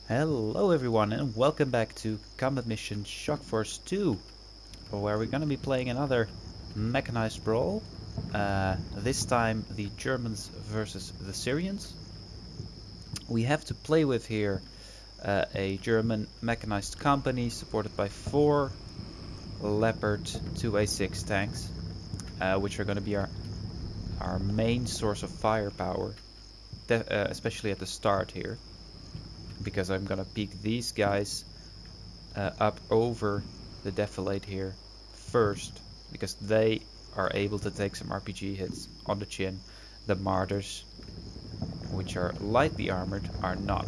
Hello everyone and welcome back to Combat Mission Shock Force 2, where we're gonna be playing another mechanized brawl. This time the Germans versus the Syrians. We have to play with here a German mechanized company supported by 4 Leopard 2A6 tanks, which are gonna be our main source of firepower, especially at the start here. Because I'm gonna peek these guys up over the defilade here first, because they are able to take some RPG hits on the chin. The martyrs, which are lightly armored, are not.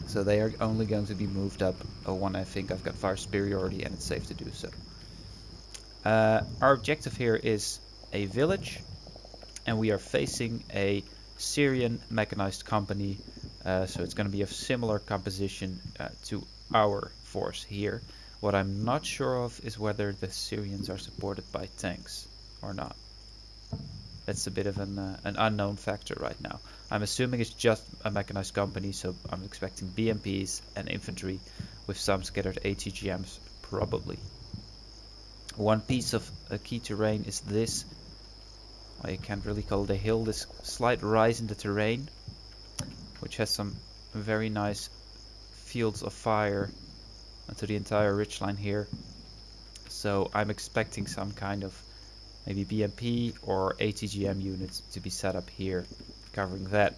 So they are only going to be moved up when I think I've got fire superiority and it's safe to do so. Our objective here is a village, and we are facing a Syrian Mechanized Company. So it's going to be of similar composition to our force here. What I'm not sure of is whether the Syrians are supported by tanks or not. That's a bit of an unknown factor right now. I'm assuming it's just a mechanized company, so I'm expecting BMPs and infantry with some scattered ATGMs probably. One piece of key terrain is this. I can't really call it a hill, this slight rise in the terrain, which has some very nice fields of fire onto the entire ridgeline here. So I'm expecting some kind of maybe BMP or ATGM units to be set up here, covering that.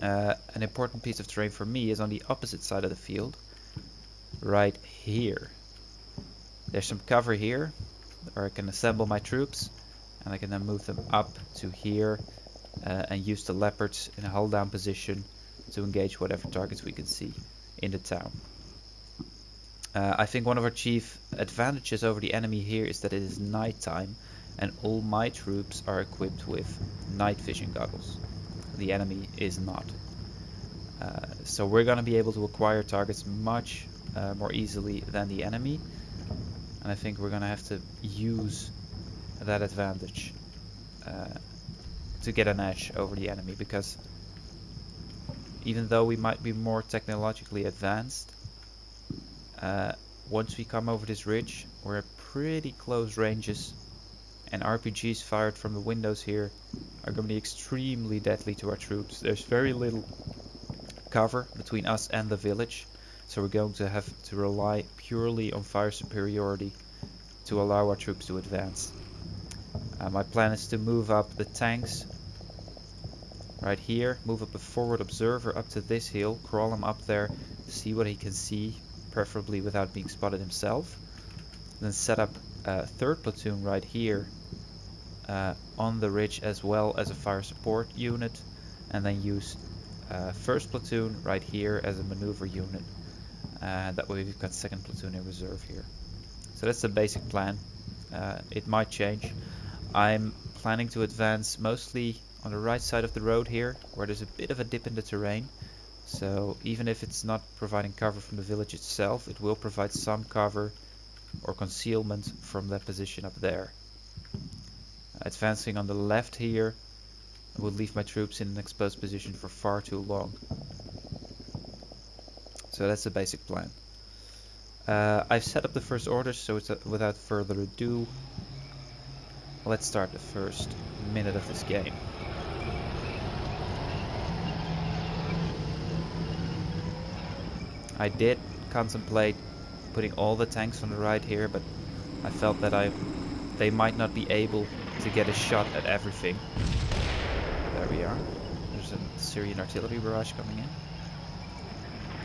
An important piece of terrain for me is on the opposite side of the field, right here. There's some cover here, where I can assemble my troops, and I can then move them up to here. And use the leopards in a hold down position to engage whatever targets we can see in the town. I think one of our chief advantages over the enemy here is that it is nighttime and all my troops are equipped with night vision goggles. The enemy is not. So we're going to be able to acquire targets much more easily than the enemy, and I think we're going to have to use that advantage to get an edge over the enemy, because even though we might be more technologically advanced, once we come over this ridge we're at pretty close ranges, and RPGs fired from the windows here are going to be extremely deadly to our troops. There's very little cover between us and the village, so we're going to have to rely purely on fire superiority to allow our troops to advance. My plan is to move up the tanks right here, move up a forward observer up to this hill, crawl him up there, see what he can see, preferably without being spotted himself. Then set up a third platoon right here on the ridge, as well as a fire support unit, and then use first platoon right here as a maneuver unit. That way we've got second platoon in reserve here. So that's the basic plan. It might change. I'm planning to advance mostly on the right side of the road here, where there's a bit of a dip in the terrain. So even if it's not providing cover from the village itself, it will provide some cover or concealment from that position up there. Advancing on the left here would leave my troops in an exposed position for far too long. So that's the basic plan. I've set up the first orders, so without further ado, let's start the first minute of this game. I did contemplate putting all the tanks on the right here, but I felt that they might not be able to get a shot at everything. There we are. There's a Syrian artillery barrage coming in.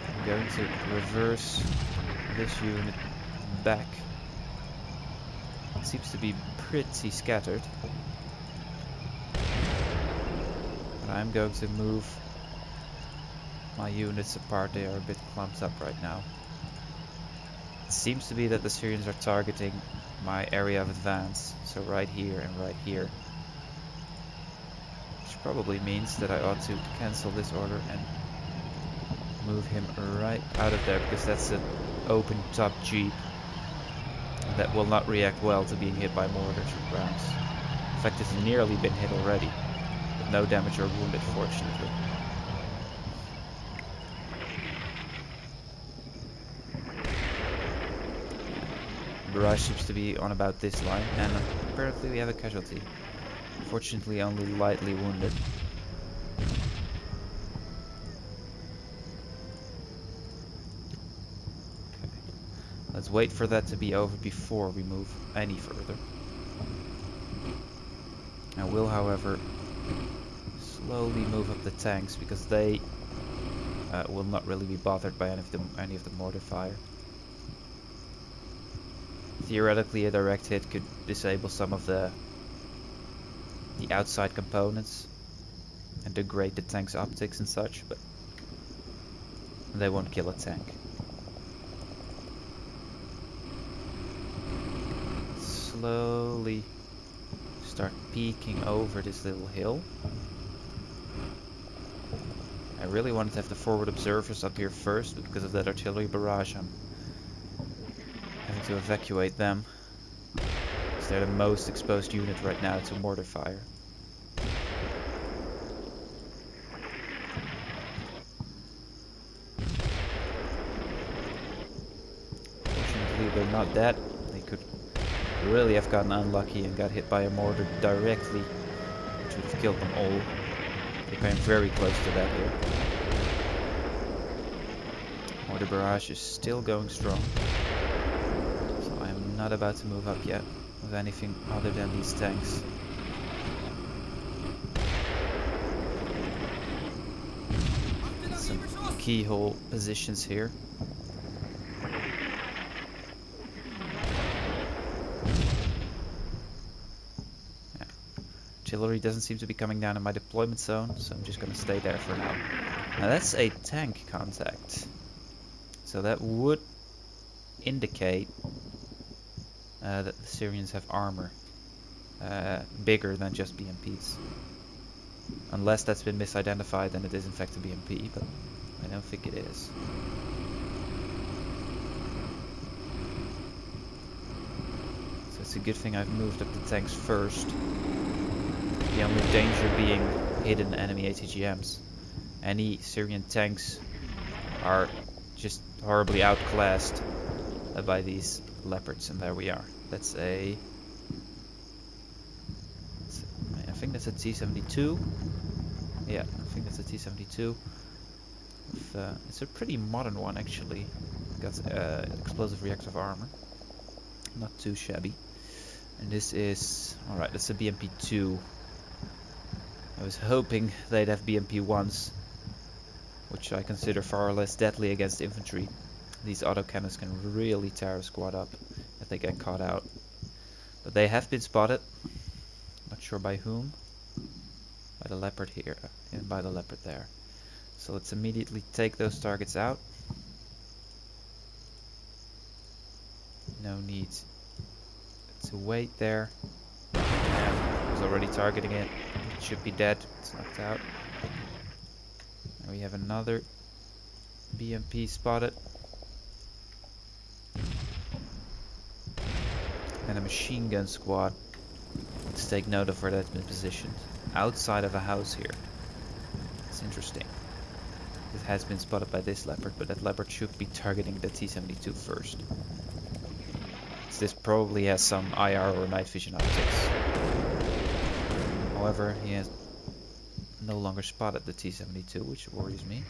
I'm going to reverse this unit back. It seems to be pretty scattered, but I'm going to move my units apart. They are a bit clumped up right now. It seems to be that the Syrians are targeting my area of advance, so right here and right here, which probably means that I ought to cancel this order and move him right out of there, because that's an open top jeep that will not react well to being hit by mortars or rounds. In fact, it's nearly been hit already, but no damage or wounded, fortunately. barrage seems to be on about this line, and apparently we have a casualty. Fortunately only lightly wounded. Okay. Let's wait for that to be over before we move any further. I will, however, slowly move up the tanks because they will not really be bothered by any of the mortar fire. Theoretically, a direct hit could disable some of the outside components and degrade the tank's optics and such, but they won't kill a tank. Slowly start peeking over this little hill. I really wanted to have the forward observers up here first, but because of that artillery barrage I'm having to evacuate them. Because they're the most exposed unit right now to mortar fire. Fortunately they're not dead. They could really have gotten unlucky and got hit by a mortar directly, which would have killed them all. They came very close to that here. Mortar barrage is still going strong. So I'm not about to move up yet with anything other than these tanks. Some keyhole positions here. Artillery doesn't seem to be coming down in my deployment zone, so I'm just going to stay there for now. Now that's a tank contact. So that would indicate that the Syrians have armor bigger than just BMPs. Unless that's been misidentified and it is in fact a BMP, but I don't think it is. So it's a good thing I've moved up the tanks first. The only danger being hidden enemy ATGMs. Any Syrian tanks are just horribly outclassed by these leopards, and there we are. That's I think that's a T-72. Yeah, I think that's a T-72. It's a pretty modern one actually. Got explosive reactive armor. Not too shabby. And this is alright. That's a BMP-2. I was hoping they'd have BMP-1s, which I consider far less deadly against infantry. These autocannons can really tear a squad up if they get caught out. But they have been spotted. Not sure by whom. By the leopard here and by the leopard there. So let's immediately take those targets out. No need to wait there. Yeah, I was already targeting it. It should be dead. It's knocked out. And we have another BMP spotted. And a machine gun squad. Let's take note of where that's been positioned. Outside of a house here. It's interesting. It has been spotted by this leopard, but that leopard should be targeting the T-72 first. So this probably has some IR or night vision optics. However, he has no longer spotted the T-72, which worries me.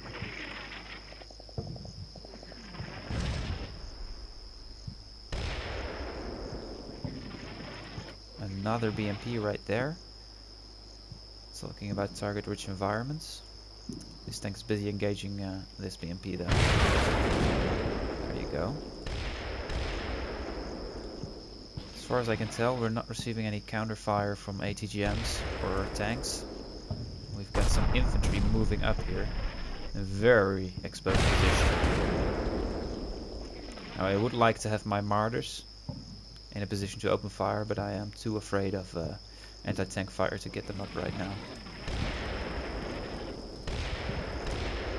Another BMP right there. Talking about target-rich environments. This tank's busy engaging this BMP though. There you go. As far as I can tell, we're not receiving any counterfire from ATGMs or tanks. We've got some infantry moving up here in a very exposed position. Now I would like to have my martyrs in a position to open fire, but I am too afraid of anti-tank fire to get them up right now.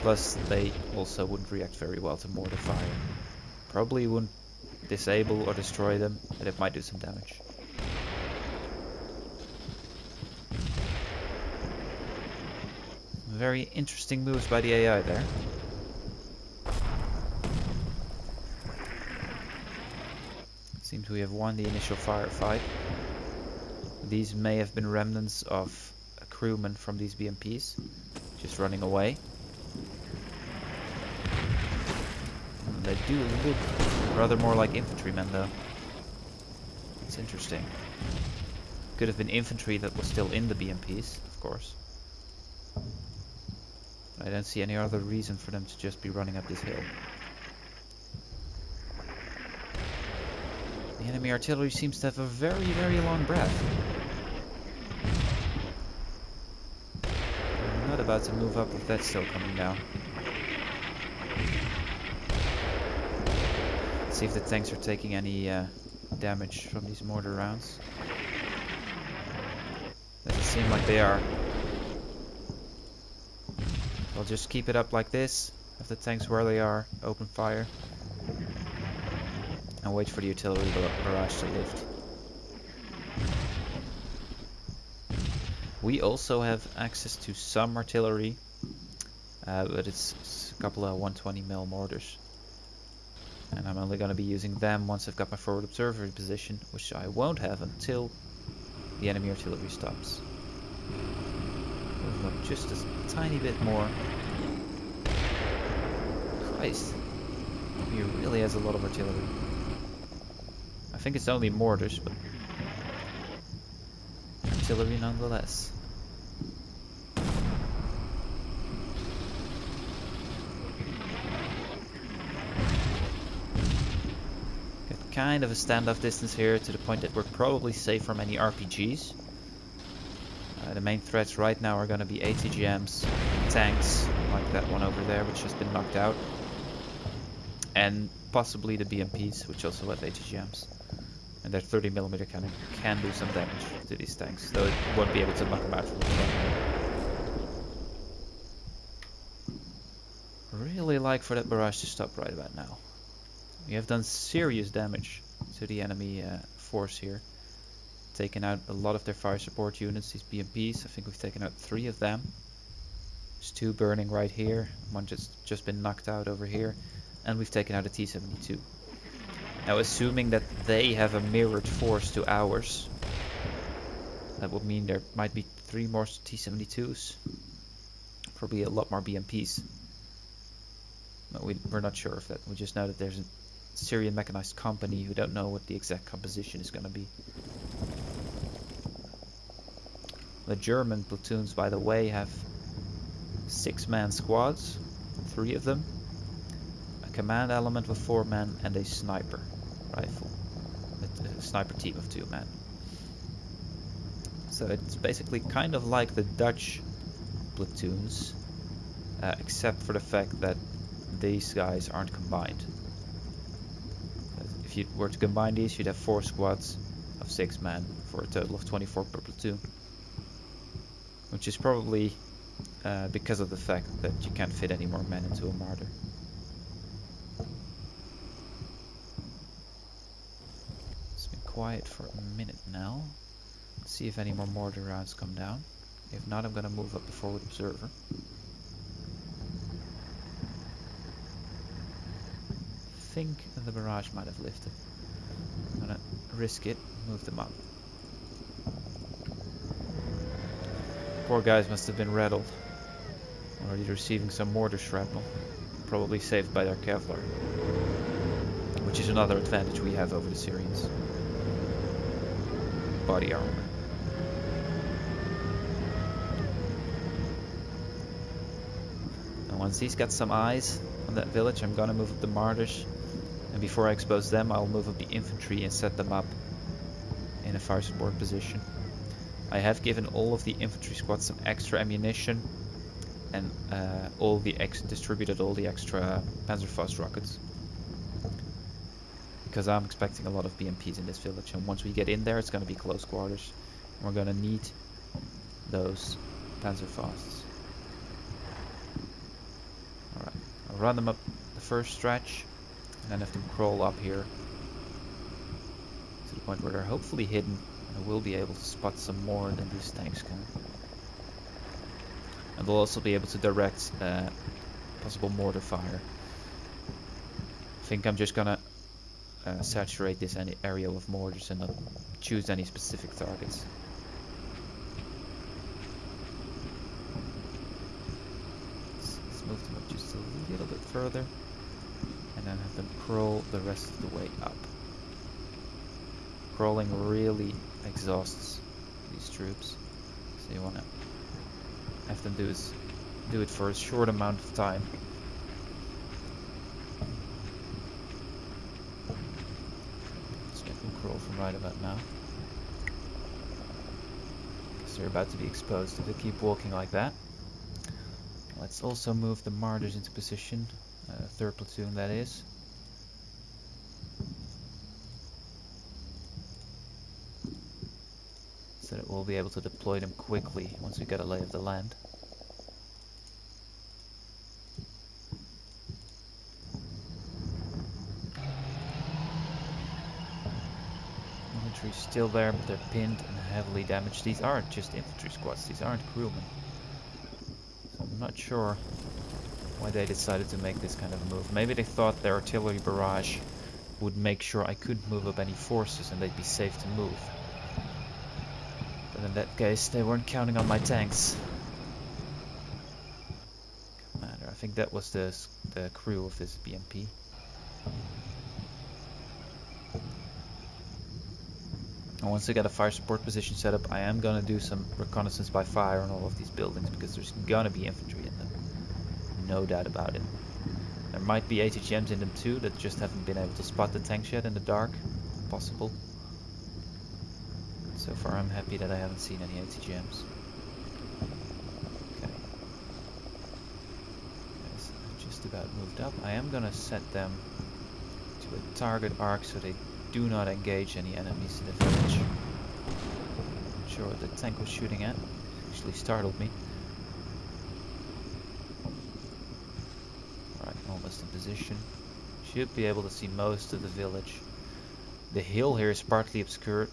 Plus, they also wouldn't react very well to mortar fire. Probably wouldn't disable or destroy them, but it might do some damage. Very interesting moves by the AI there. Seems we have won the initial firefight. These may have been remnants of crewmen from these BMPs, just running away. They do look rather more like infantrymen though. It's interesting. Could have been infantry that was still in the BMPs, of course. I don't see any other reason for them to just be running up this hill. The enemy artillery seems to have a very, very long breath. I'm not about to move up if that's still coming down. See if the tanks are taking any damage from these mortar rounds. Doesn't seem like they are. I'll just keep it up like this. Have the tanks where they are, open fire. And wait for the artillery barrage to lift. We also have access to some artillery, but it's a couple of 120mm mortars. And I'm only going to be using them once I've got my forward observer position, which I won't have until the enemy artillery stops. Move up just a tiny bit more. Christ, he really has a lot of artillery. I think it's only mortars, but artillery nonetheless. Got kind of a standoff distance here to the point that we're probably safe from any RPGs. The main threats right now are going to be ATGMs, tanks, like that one over there, which has been knocked out, and possibly the BMPs, which also have ATGMs. And their 30mm cannon can do some damage to these tanks, though it won't be able to knock them out from the front. Really like for that barrage to stop right about now. We have done serious damage to the enemy force here. Taken out a lot of their fire support units, these BMPs. I think we've taken out 3 of them. There's 2 burning right here. One just been knocked out over here. And we've taken out a T-72. Now, assuming that they have a mirrored force to ours, that would mean there might be 3 more T-72s. Probably a lot more BMPs. But we're not sure of that. We just know that there's a Syrian Mechanized Company who don't know what the exact composition is going to be. The German platoons, by the way, have 6-man squads, 3 of them, a command element with 4 men, and a sniper rifle, a sniper team of 2 men. So it's basically kind of like the Dutch platoons, except for the fact that these guys aren't combined. If you were to combine these, you'd have 4 squads of 6 men for a total of 24 per platoon. Which is probably because of the fact that you can't fit any more men into a martyr. It's been quiet for a minute now. Let's see if any more mortar rounds come down. If not, I'm going to move up the forward observer. I think the barrage might have lifted. I'm going to risk it, move them up. Poor guys must have been rattled, already receiving some mortar shrapnel, probably saved by their Kevlar, which is another advantage we have over the Syrians. Body armor. And once he's got some eyes on that village, I'm gonna move up the martyrs, and before I expose them, I'll move up the infantry and set them up in a fire support position. I have given all of the infantry squads some extra ammunition and distributed all the extra Panzerfaust rockets. Because I'm expecting a lot of BMPs in this village, and once we get in there it's going to be close quarters. And we're going to need those Panzerfausts. Alright, I'll run them up the first stretch and then have them crawl up here to the point where they're hopefully hidden. I will be able to spot some more than these tanks can. And we'll also be able to direct possible mortar fire. I think I'm just gonna saturate this area with mortars and not choose any specific targets. Let's move them up just a little bit further, and then have them crawl the rest of the way up. Crawling really exhausts these troops, so you want to have them do it for a short amount of time. Let's make them crawl from right about now, because they're about to be exposed if they keep walking like that. Let's also move the martyrs into position, third platoon that is. So that we'll be able to deploy them quickly once we get a lay of the land. Infantry still there, but they're pinned and heavily damaged. These aren't just infantry squads, these aren't crewmen. So I'm not sure why they decided to make this kind of move. Maybe they thought their artillery barrage would make sure I couldn't move up any forces and they'd be safe to move. But in that case, they weren't counting on my tanks. Commander, I think that was the crew of this BMP. And once I get a fire support position set up, I am going to do some reconnaissance by fire on all of these buildings, because there's going to be infantry in them. No doubt about it. There might be ATGMs in them too that just haven't been able to spot the tanks yet in the dark. Possible. So far I'm happy that I haven't seen any ATGMs. Okay. Guys, I've just about moved up. I am gonna set them to a target arc so they do not engage any enemies in the village. Not sure what the tank was shooting at. Actually startled me. Alright, almost in position. Should be able to see most of the village. The hill here is partly obscured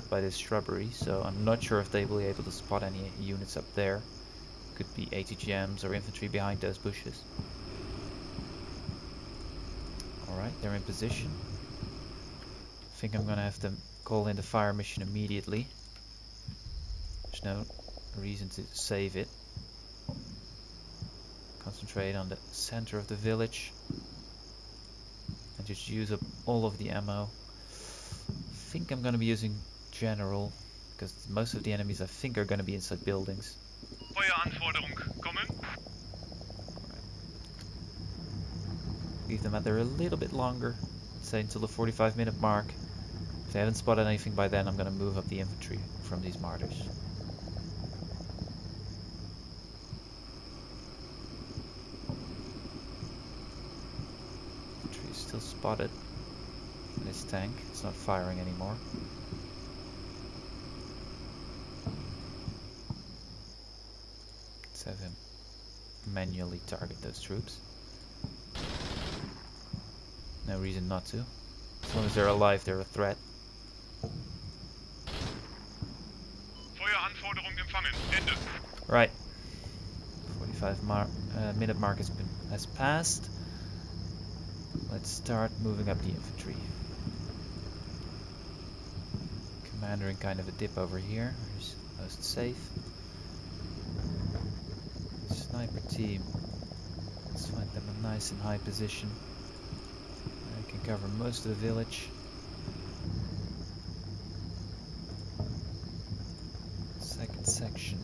by this shrubbery, so I'm not sure if they will be able to spot any units up there. Could be ATGMs or infantry behind those bushes. Alright, they're in position. I think I'm gonna have to call in the fire mission immediately. There's no reason to save it. Concentrate on the center of the village and just use up all of the ammo. I think I'm going to be using general, because most of the enemies I think are going to be inside buildings. Feueranforderung kommen. Leave them out there a little bit longer, say until the 45-minute mark. If they haven't spotted anything by then, I'm going to move up the infantry from these martyrs. Infantry is still spotted. This tank, it's not firing anymore. Let's have him manually target those troops. No reason not to. As long as they're alive, they're a threat. Feueranforderung empfangen. Ende. Right. 45-minute mark has passed. Let's start moving up the infantry. Commander in kind of a dip over here, who's most safe. Sniper team. Let's find them a nice and high position. I can cover most of the village. Second section.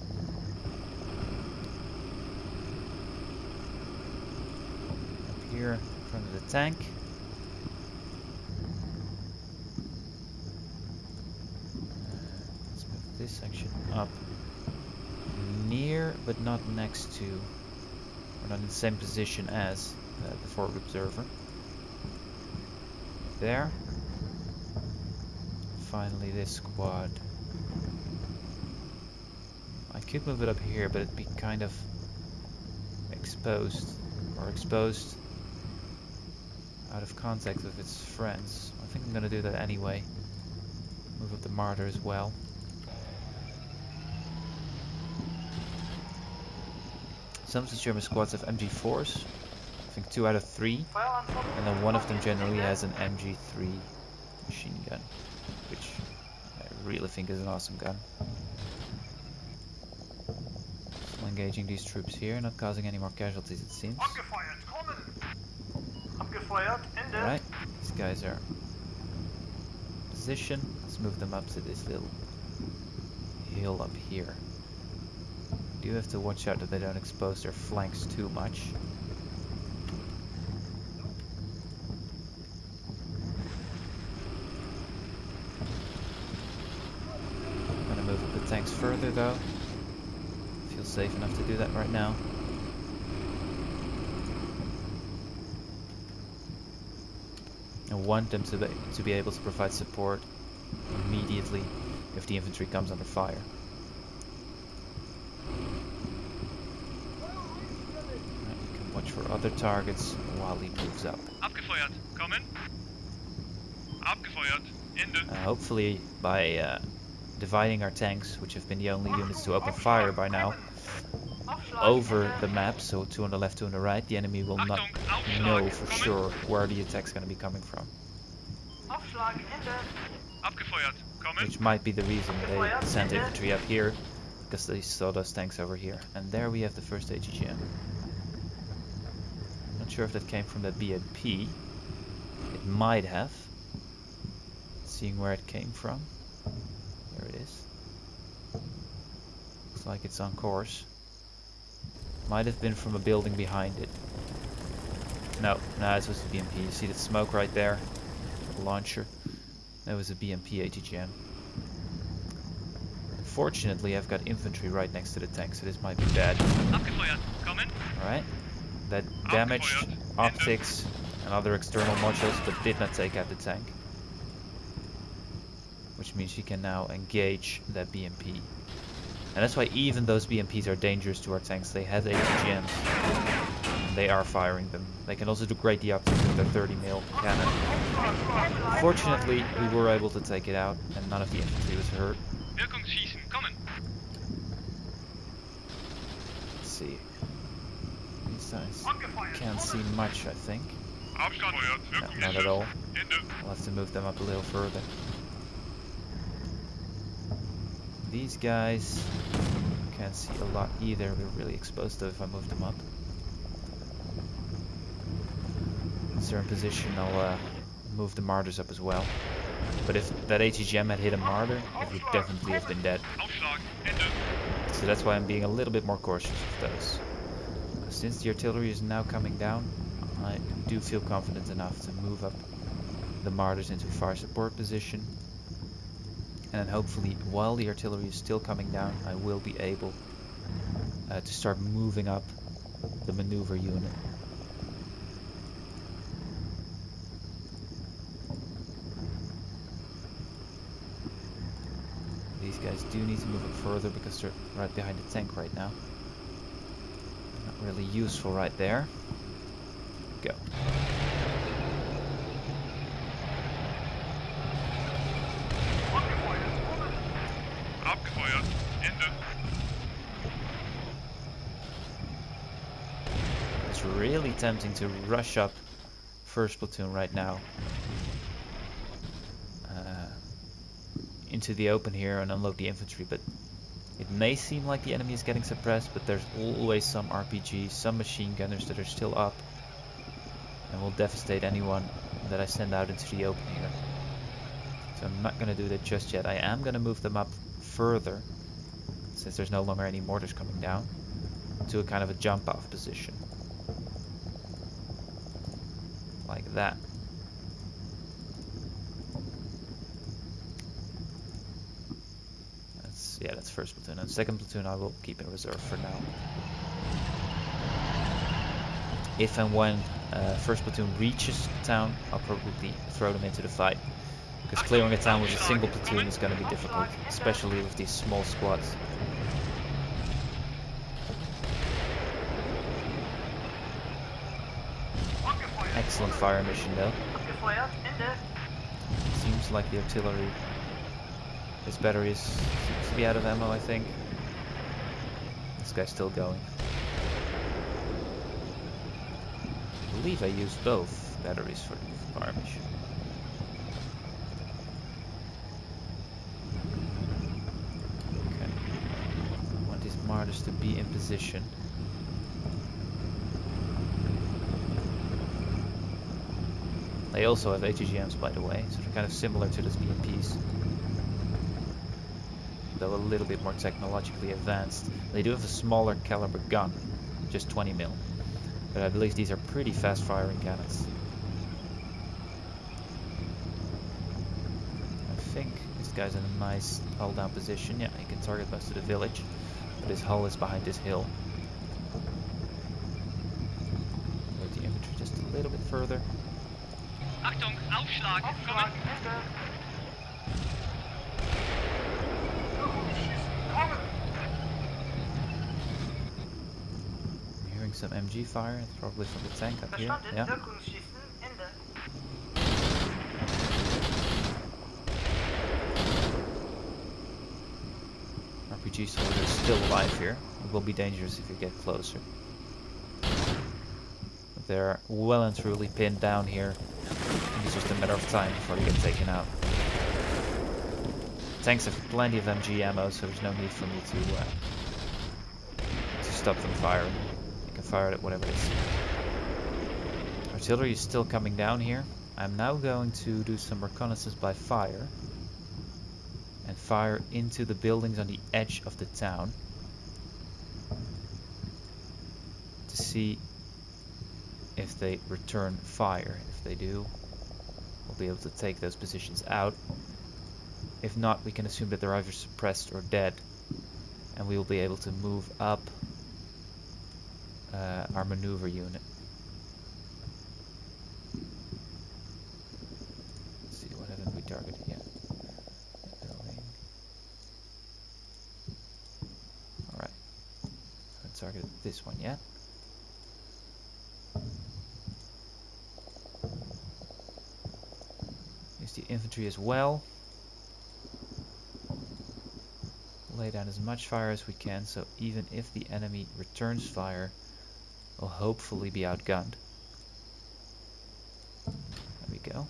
Up here in front of the tank. This section up near but not next to, or not in the same position as the forward observer. There. Finally this squad. I could move it up here, but it'd be kind of exposed out of contact with its friends. I think I'm gonna do that anyway. Move up the martyr as well. Some of the German squads have MG4s. I think 2 out of 3. And then one of them generally has an MG3 machine gun, which I really think is an awesome gun. Still engaging these troops here, not causing any more casualties it seems. Alright, these guys are in position. Let's move them up to this little hill up here. Do have to watch out that they don't expose their flanks too much. I'm gonna move up the tanks further though. Feel safe enough to do that right now. I want them to be able to provide support immediately if the infantry comes under fire. You can watch for other targets while he moves up. Abgefeuert. Kommen. Abgefeuert. Ende. Hopefully by dividing our tanks, which have been the only units to open fire by now, over the map, so 2 on the left, 2 on the right, the enemy will not know for sure where the attack's going to be coming from. Abgefeuert. Kommen. Which might be the reason they sent infantry up here, because they saw those tanks over here. And there we have the first AGM. Not sure if that came from that BMP. It might have. Seeing where it came from. There it is. Looks like it's on course. Might have been from a building behind it. No, it was a BMP. You see the smoke right there? The launcher. That was a BMP ATGM. Fortunately, I've got infantry right next to the tank, so this might be bad. Alright. That damaged optics and other external modules, but did not take out the tank. Which means you can now engage that BMP. And that's why even those BMPs are dangerous to our tanks. They have ATGMs. And they are firing them. They can also degrade the optics with their 30mm cannon. Fortunately, we were able to take it out, and none of the infantry was hurt. Let's see. These guys can't see much, I think. No, not at all. I'll have to move them up a little further. These guys can't see a lot either. They're really exposed though if I move them up. Once they're in position, I'll move the martyrs up as well. But if that ATGM had hit a martyr, it would definitely have been dead. So that's why I'm being a little bit more cautious of those. Since the artillery is now coming down, I do feel confident enough to move up the martyrs into fire support position. And then hopefully, while the artillery is still coming down, I will be able to start moving up the maneuver unit. These guys do need to move up further because they're right behind the tank right now. Not really useful right there. Go. It's really tempting to rush up first platoon right now into the open here and unload the infantry, but it may seem like the enemy is getting suppressed, but there's always some RPGs, some machine gunners that are still up and will devastate anyone that I send out into the open here. So I'm not going to do that just yet. I am going to move them up further, since there's no longer any mortars coming down, to a kind of a jump off position. Like that. That's first platoon, and second platoon I will keep in reserve for now. If and when first platoon reaches the town, I'll probably throw them into the fight, because clearing a town with a single platoon is going to be difficult, especially with these small squads. Excellent fire mission though. Seems like the artillery, his battery seems to be out of ammo, I think. This guy's still going. believe I used both batteries for the fire mission. Okay. I want these martyrs to be in position. They also have ATGMs, by the way, so they're kind of similar to those BMPs. Though a little bit more technologically advanced. They do have a smaller caliber gun, just 20 mil. But I believe these are pretty fast firing cannons. I think this guy's in a nice hull down position. Yeah, he can target most of the village, but his hull is behind this hill. Move the infantry just a little bit further. Achtung, Aufschlag, kommen! I'm hearing some MG fire. It's probably from the tank up here. Yeah. RPG soldier is still alive here. It will be dangerous if you get closer. But they're well and truly pinned down here. And it's just a matter of time before they get taken out. Tanks have plenty of MG ammo, so there's no need for me to stop them firing. They can fire it at whatever it is. Artillery is still coming down here. I'm now going to do some reconnaissance by fire. And fire into the buildings on the edge of the town. To see if they return fire. If they do, we'll be able to take those positions out. If not, we can assume that they're either suppressed or dead. And we will be able to move up our maneuver unit. Let's see, what haven't we targeted yet? Building. Alright. Haven't targeted this one yet. Use the infantry as well. Lay down as much fire as we can, so even if the enemy returns fire, we'll hopefully be outgunned. There we go.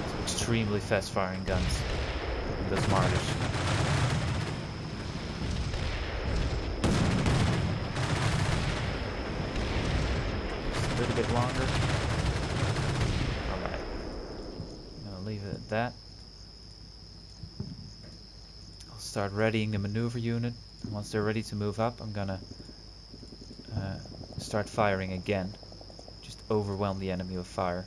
So extremely fast firing guns in those martyrs. Just a little bit longer. Alright. I'm gonna leave it at that. I'll start readying the maneuver unit. And once they're ready to move up, I'm gonna start firing again. Just overwhelm the enemy with fire.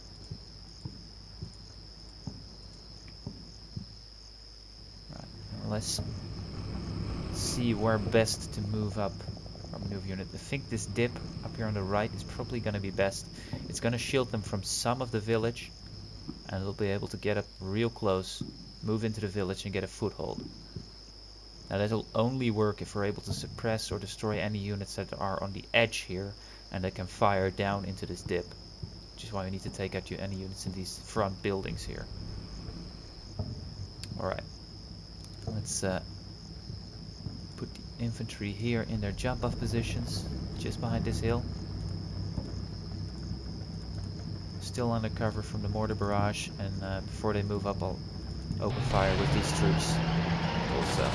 Right. Let's see where best to move up our maneuver unit. I think this dip up here on the right is probably going to be best. It's going to shield them from some of the village, and they'll be able to get up real close, move into the village and get a foothold. Now that'll only work if we're able to suppress or destroy any units that are on the edge here, and they can fire down into this dip. Which is why we need to take out any units in these front buildings here. Alright. Let's put the infantry here in their jump off positions, just behind this hill. Still under cover from the mortar barrage, and before they move up I'll open fire with these troops also.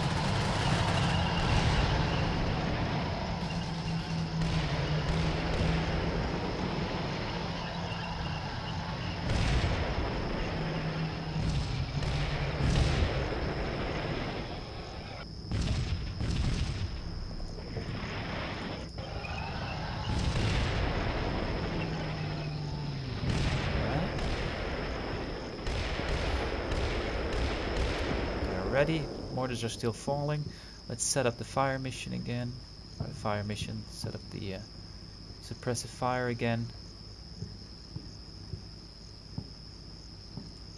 Ready, mortars are still falling. Let's set up the fire mission again. Set up the suppressive fire again.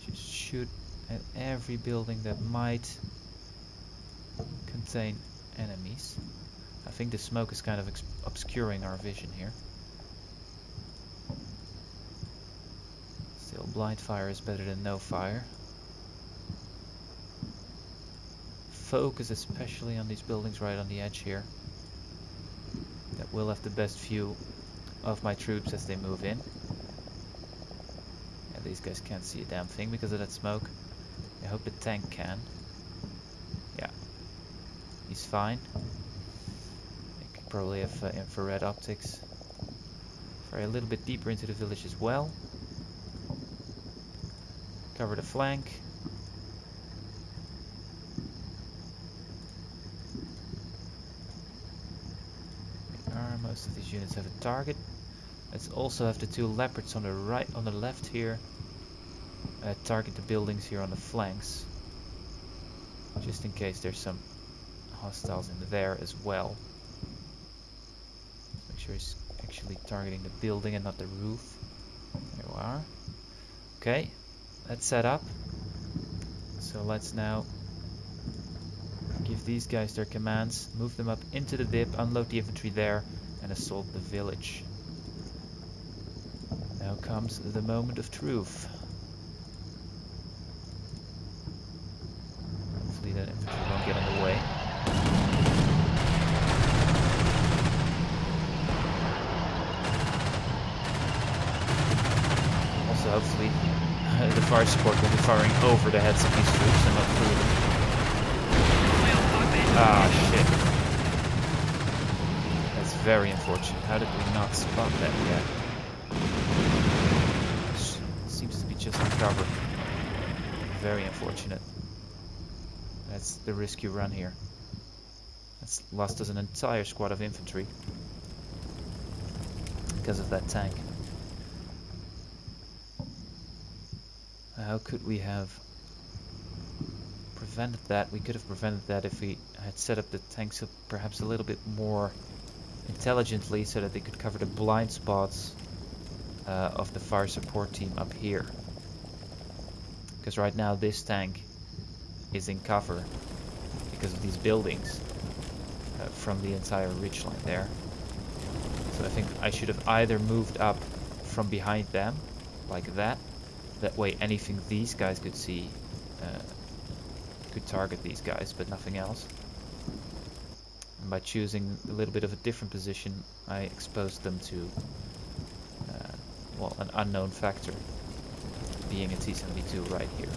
Just shoot at every building that might contain enemies. I think the smoke is kind of obscuring our vision here. Still, blind fire is better than no fire. focus especially on these buildings right on the edge here. That will have the best view of my troops as they move in. Yeah, these guys can't see a damn thing because of that smoke. I hope the tank can. Yeah, he's fine. They could probably have infrared optics. Fire a little bit deeper into the village as well. Cover the flank. Most of these units have a target. Let's also have the two leopards on the right, on the left here. Target the buildings here on the flanks, just in case there's some hostiles in there as well. Make sure he's actually targeting the building and not the roof. There we are. Okay, that's set up. So let's now give these guys their commands, move them up into the dip, unload the infantry there, and assault the village. Now comes the moment of truth. Hopefully that infantry won't get in the way. Also hopefully the fire support will be firing over the heads of these troops and not through them. Ah, shit. That's very unfortunate. How did we not spot that yet? Seems to be just on cover. Very unfortunate. That's the risk you run here. That's lost us an entire squad of infantry because of that tank. How could we have prevented that? We could have prevented that if we had set up the tanks up perhaps a little bit more intelligently so that they could cover the blind spots of the fire support team up here. Because right now this tank is in cover because of these buildings from the entire ridgeline there. So I think I should have either moved up from behind them like that. That way anything these guys could see could target these guys, but nothing else. And by choosing a little bit of a different position, I exposed them to well, an unknown factor, being a T-72 right here.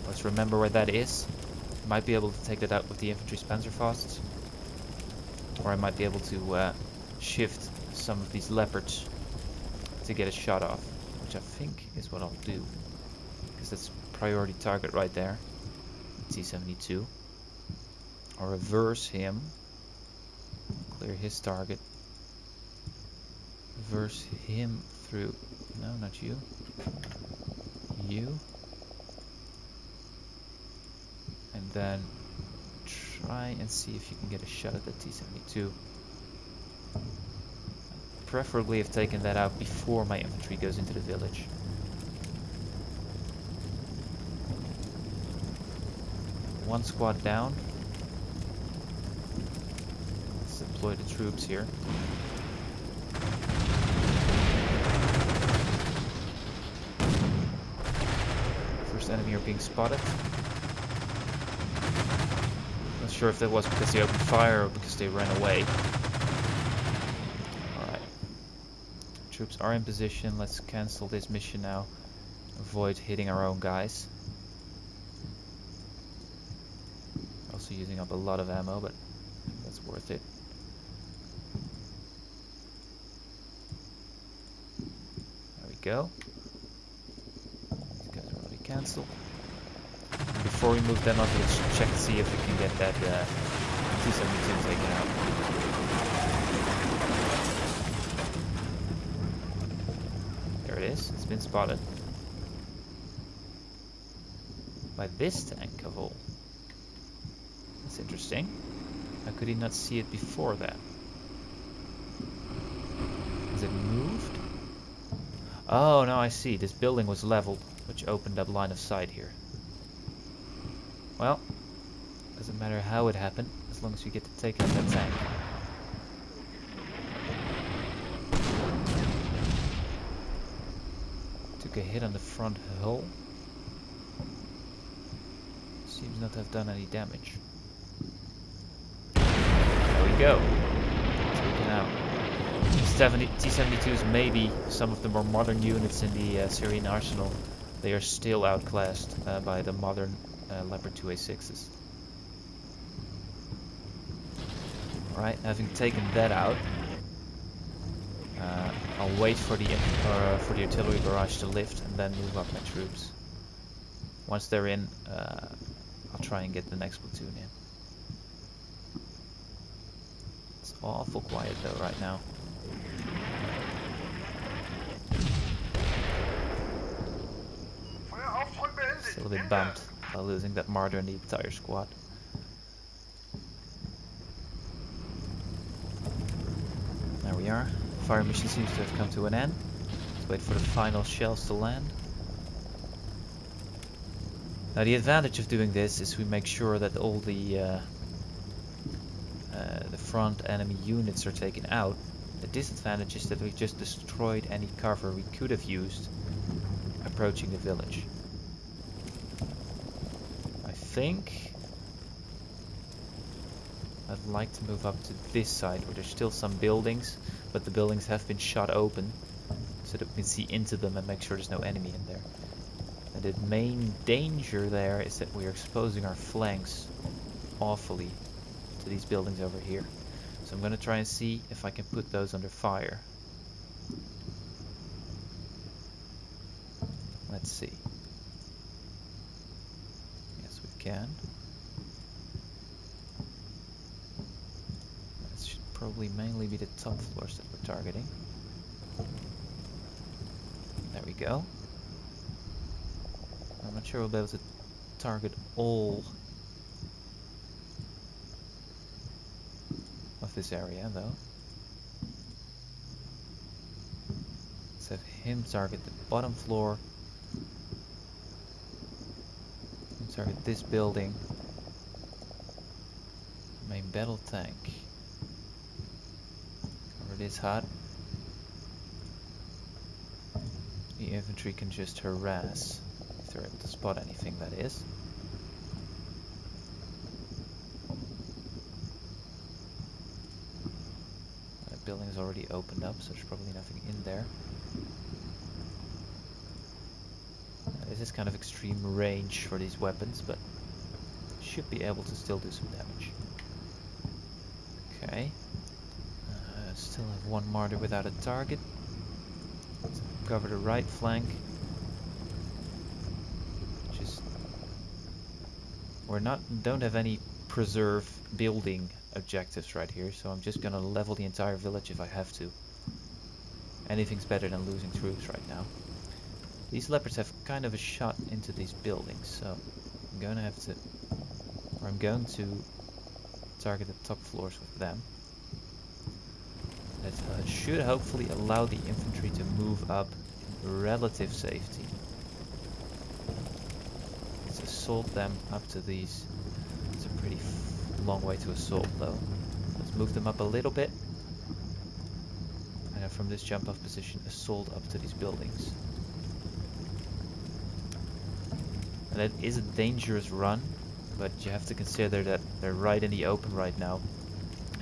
Let's remember where that is. Might be able to take that out with the infantry Panzerfausts, or I might be able to shift some of these leopards to get a shot off, which I think is what I'll do, because that's priority target right there. T-72. I'll reverse him, clear his target, reverse him through, no, not you, you, and then try and see if you can get a shot at the T-72. Preferably have taken that out before my infantry goes into the village. One squad down. Let's deploy the troops here. First enemy are being spotted. Not sure if that was because they opened fire or because they ran away. Alright. Troops are in position. Let's cancel this mission now. Avoid hitting our own guys. Also using up a lot of ammo, but that's worth it. There we go. These guys are already cancelled. Before we move them up, let's check to see if we can get that T-72 taken out. There it is. It's been spotted. By this tank of all. That's interesting. How could he not see it before that? Has it moved? Oh, now I see. This building was leveled, which opened up line of sight here. Well, doesn't matter how it happened, as long as we get to take out that tank. Took a hit on the front hull. Seems not have done any damage. There we go. Taken out. T-72s, maybe some of the more modern units in the Syrian arsenal, they are still outclassed by the modern Leopard 2A6s. Alright, having taken that out, I'll wait for the artillery barrage to lift and then move up my troops. Once they're in, I'll try and get the next platoon in. It's awful quiet though right now. Still a bit bummed by losing that martyr and the entire squad. There we are. Fire mission seems to have come to an end. Let's wait for the final shells to land. Now the advantage of doing this is we make sure that all the front enemy units are taken out. The disadvantage is that we just destroyed any cover we could have used approaching the village. I think I'd like to move up to this side where there's still some buildings, but the buildings have been shot open so that we can see into them and make sure there's no enemy in there. And the main danger there is that we're exposing our flanks awfully to these buildings over here. So I'm going to try and see if I can put those under fire. Let's see. Yes, we can. That should probably mainly be the top floors that we're targeting. There we go. I'm not sure we'll be able to target all of this area though. Let's have him target the bottom floor. Him target this building. Main battle tank. Cover this hut. The infantry can just harass if they're able to spot anything, that is. That building is already opened up, so there's probably nothing in there. This is kind of extreme range for these weapons, but should be able to still do some damage. Okay. Still have one martyr without a target. Let's cover the right flank. Don't have any preserve building objectives right here, so I'm just gonna level the entire village if I have to. Anything's better than losing troops right now. These leopards have kind of a shot into these buildings, so I'm going to target the top floors with them. That should hopefully allow the infantry to move up in relative safety. Let's assault them up to these. It's a pretty long way to assault though. Let's move them up a little bit. And then from this jump off position, assault up to these buildings. And it is a dangerous run, but you have to consider that they're right in the open right now.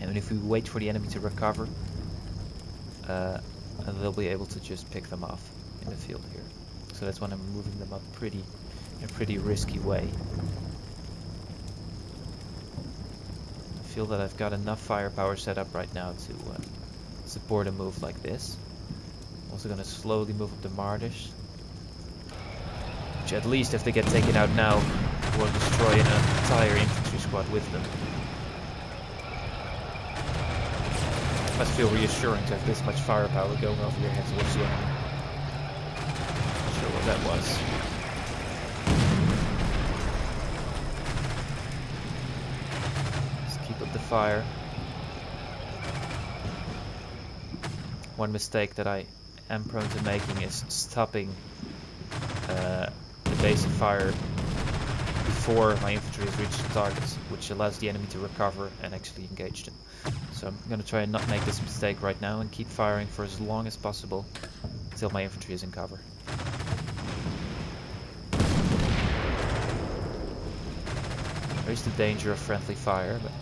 And if we wait for the enemy to recover, they'll be able to just pick them off in the field here. So that's when I'm moving them up in a pretty risky way. I feel that I've got enough firepower set up right now to support a move like this. I'm also going to slowly move up the martyrs, which at least if they get taken out now, will destroy an entire infantry squad with them. It must feel reassuring to have this much firepower going over your head towards the enemy. Not sure what that was. Just keep up the fire. One mistake that I am prone to making is stopping the base of fire before my infantry has reached the targets, which allows the enemy to recover and actually engage them. So I'm going to try and not make this mistake right now and keep firing for as long as possible until my infantry is in cover. There is the danger of friendly fire, but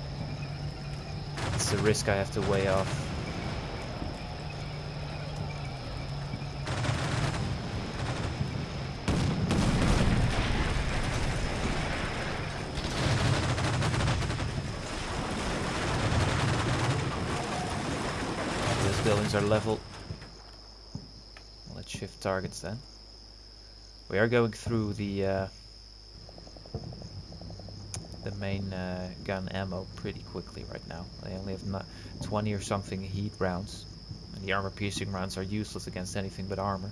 it's a risk I have to weigh off. Those buildings are level. Let's shift targets then. We are going through the main gun ammo pretty quickly right now. I only have 20 or something heat rounds, and the armor piercing rounds are useless against anything but armor,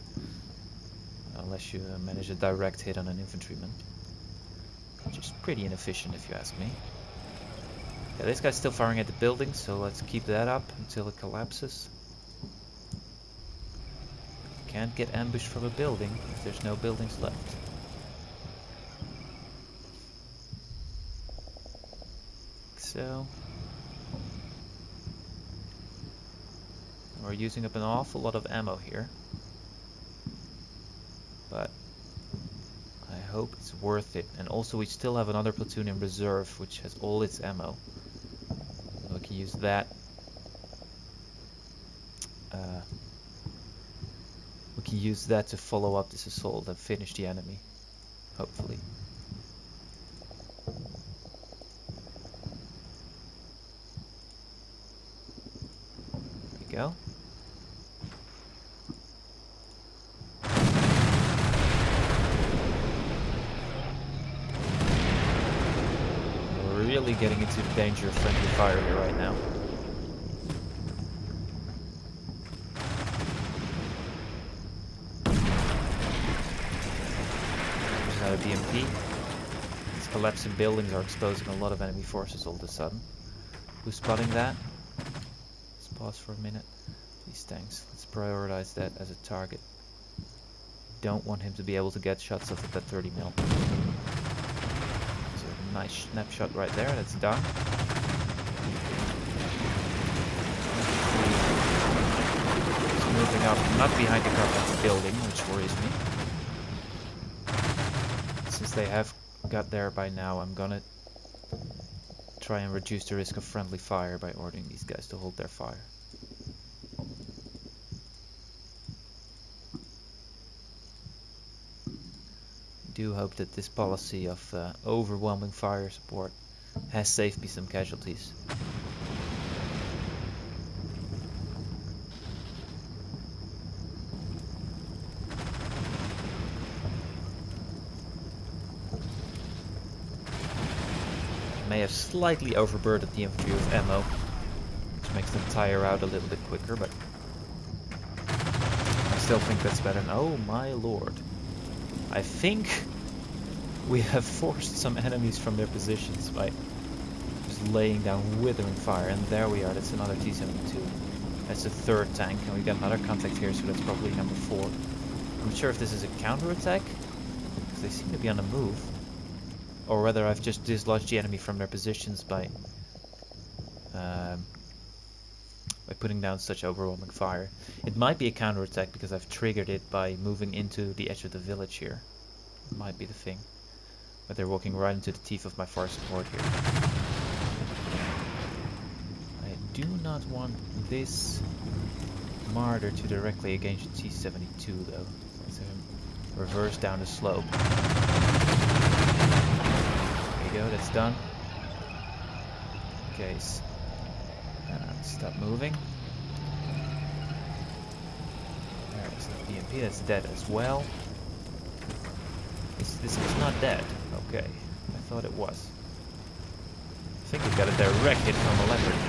unless you manage a direct hit on an infantryman, which is pretty inefficient if you ask me. Yeah, this guy's still firing at the building, so let's keep that up until it collapses. Can't get ambushed from a building if there's no buildings left. So we're using up an awful lot of ammo here, but I hope it's worth it. And also we still have another platoon in reserve which has all its ammo, so we can use that. We can use that to follow up this assault and finish the enemy, hopefully. There we go. We're really getting into the danger of friendly fire here right now. There's another BMP. These collapsing buildings are exposing a lot of enemy forces all of a sudden. Who's spotting that? Let's pause for a minute. These tanks. Let's prioritize that as a target. Don't want him to be able to get shots off at that 30 mil. So a nice snapshot right there. That's done. He's moving up, not behind the cover of the building, which worries me. Since they have got there by now, I'm gonna try and reduce the risk of friendly fire by ordering these guys to hold their fire. Do hope that this policy of overwhelming fire support has saved me some casualties. May have slightly overburdened the infantry with ammo, which makes them tire out a little bit quicker, but I still think that's better. Oh my lord. I think we have forced some enemies from their positions by just laying down withering fire, and there we are. That's another T-72. That's the third tank, and we got another contact here, so that's probably number 4. I'm not sure if this is a counterattack, because they seem to be on the move, or whether I've just dislodged the enemy from their positions by putting down such overwhelming fire. It might be a counterattack because I've triggered it by moving into the edge of the village here. It might be the thing. But they're walking right into the teeth of my fire support here. I do not want this martyr to directly engage the T-72 though. Let's reverse down the slope. There you go, that's done. Okay, stop moving. There's the BMP, that's dead as well. This is not dead. Okay, I thought it was. I think we got a direct hit from a leopard.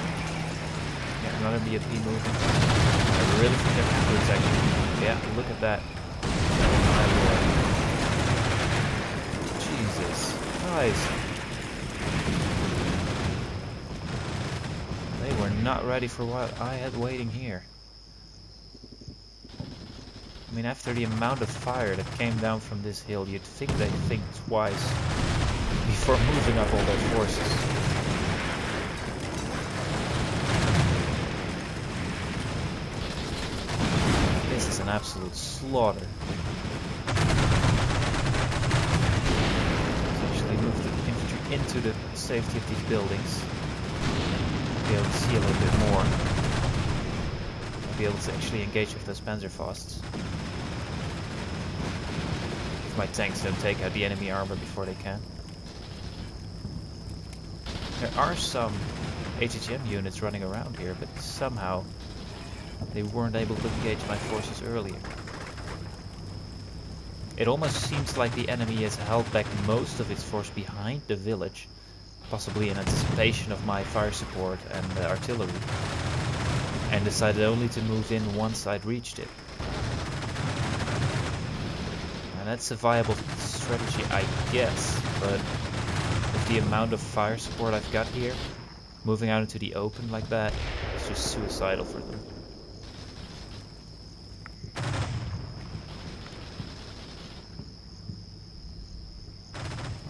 Yeah, another BMP moving. I really think they're counterattacking. Yeah, look at that. My lord. Jesus Christ. They were not ready for what I had waiting here. I mean, after the amount of fire that came down from this hill, you'd think they'd think twice before moving up all their forces. This is an absolute slaughter. Let's actually move the infantry into the safety of these buildings. I'll be able to see a little bit more. I'll be able to actually engage with those Panzerfausts. If my tanks don't take out the enemy armor before they can. There are some HHM units running around here, but somehow they weren't able to engage my forces earlier. It almost seems like the enemy has held back most of its force behind the village, possibly in anticipation of my fire support and artillery, and decided only to move in once I'd reached it. And that's a viable strategy, I guess, but with the amount of fire support I've got here, moving out into the open like that is just suicidal for them.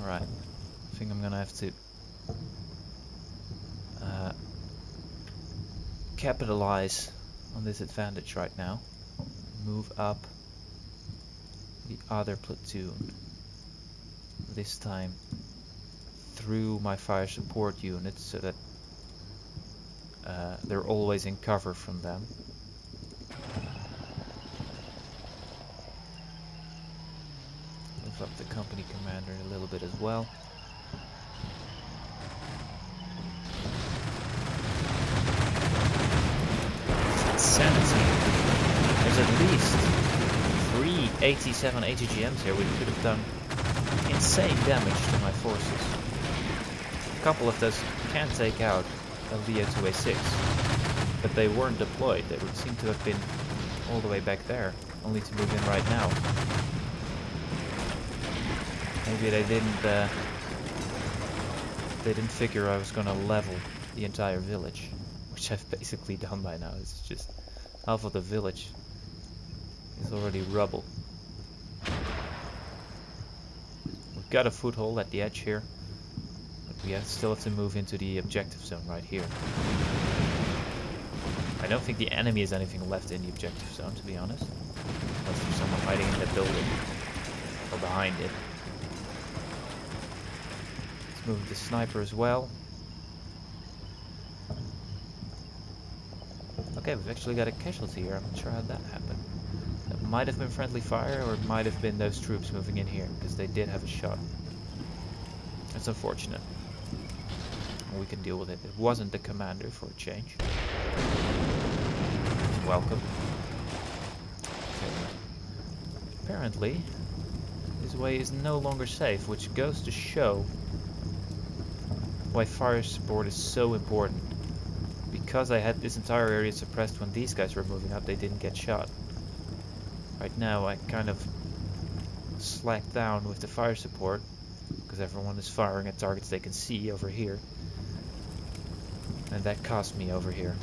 Alright, I think I'm gonna have to capitalize on this advantage right now. Move up the other platoon, this time through my fire support units so that they're always in cover from them. Move up the company commander a little bit as well. Insanity. There's at least 3 87 AGGMs here which could have done insane damage to my forces. A couple of those can take out a VO2A6, but they weren't deployed. They would seem to have been all the way back there, only to move in right now. Maybe they didn't figure I was gonna level the entire village, which I've basically done by now. It's just half of the village is already rubble. We've got a foothold at the edge here, but we still have to move into the objective zone right here. I don't think the enemy has anything left in the objective zone, to be honest, unless there's someone hiding in that building or behind it. Let's move the sniper as well. Okay, we've actually got a casualty here. I'm not sure how that happened. That might have been friendly fire, or it might have been those troops moving in here, because they did have a shot. That's unfortunate. We can deal with it. It wasn't the commander for a change. He's welcome. Okay. Apparently, this way is no longer safe, which goes to show why fire support is so important. Because I had this entire area suppressed when these guys were moving up, they didn't get shot. Right now I kind of slacked down with the fire support, because everyone is firing at targets they can see over here. And that cost me over here.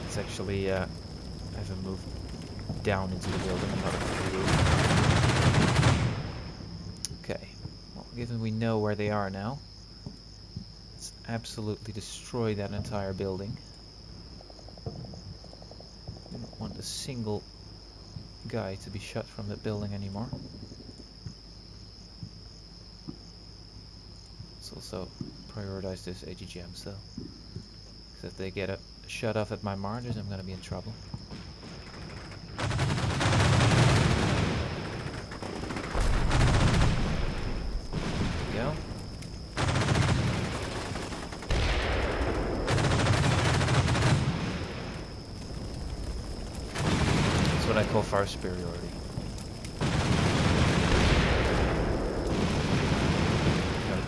It's actually, I haven't moved down into the building, I'm not up to the roof. Okay, well, given we know where they are now, let's absolutely destroy that entire building. I don't want a single guy to be shot from that building anymore. Let's also prioritize those AGGMs though, because if they get a shut off at my martyrs, I'm gonna be in trouble. There we go. That's what I call fire superiority.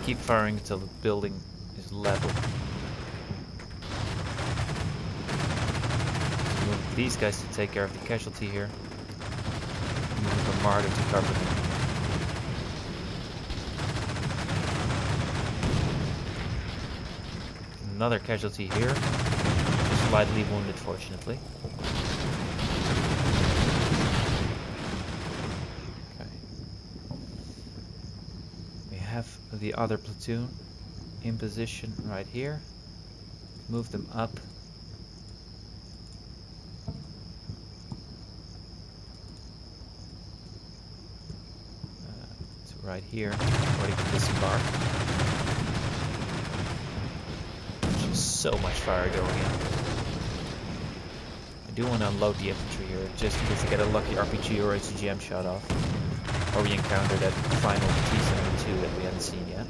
Keep firing until the building is level. So move these guys to take care of the casualty here. Move a martyr to cover them. Another casualty here. Just slightly wounded, fortunately. The other platoon in position right here. Move them up. To right here, where you can disembark. There's so much fire going in. I do want to unload the infantry here, just in case I get a lucky RPG or HGM shot off. Or we encounter that final T-72 that we hadn't seen yet.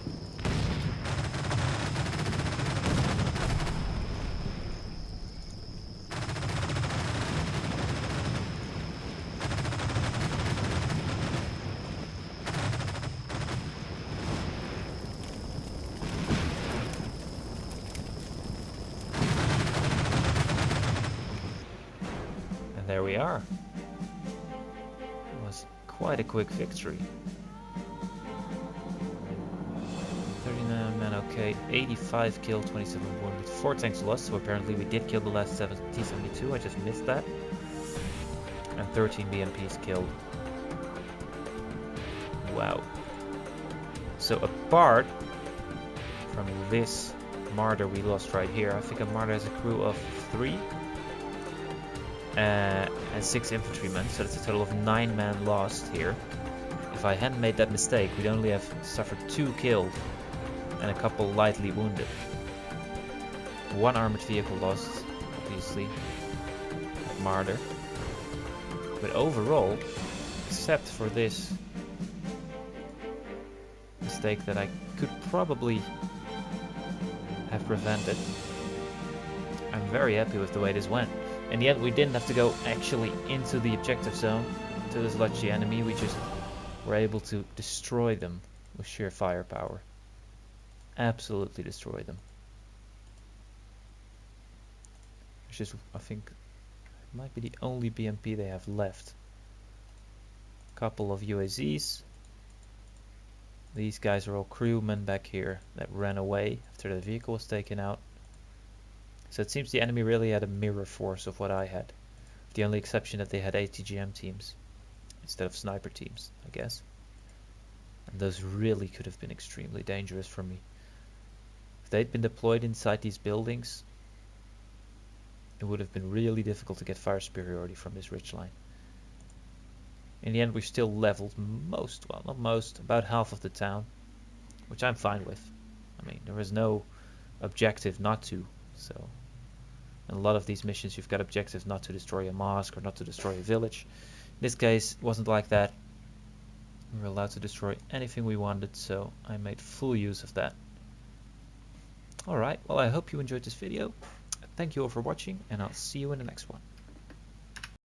And there we are. It was quite a quick victory. 39 men, okay. 85 killed, 27 wounded, 4 tanks lost. So apparently we did kill the last T-72. I just missed that. And 13 BMPs killed. Wow. So apart from this martyr we lost right here, I think a martyr has a crew of 3 and 6 infantrymen, so that's a total of 9 men lost here. If I hadn't made that mistake, we'd only have suffered 2 killed and a couple lightly wounded. 1 armored vehicle lost, obviously, that martyr. But overall, except for this mistake that I could probably have prevented, I'm very happy with the way this went. In the end, we didn't have to go actually into the objective zone to dislodge the enemy. We just were able to destroy them with sheer firepower. Absolutely destroy them. It's just, I think, it might be the only BMP they have left. Couple of UAZs. These guys are all crewmen back here that ran away after the vehicle was taken out. So it seems the enemy really had a mirror force of what I had. The only exception that they had ATGM teams instead of sniper teams, I guess. And those really could have been extremely dangerous for me. If they'd been deployed inside these buildings, it would have been really difficult to get fire superiority from this ridge line. In the end, we still leveled most, well, not most, about half of the town, which I'm fine with. I mean, there was no objective not to, so in a lot of these missions you've got objectives not to destroy a mosque or not to destroy a village. In this case, it wasn't like that. We were allowed to destroy anything we wanted, so I made full use of that. Alright, well, I hope you enjoyed this video. Thank you all for watching, and I'll see you in the next one.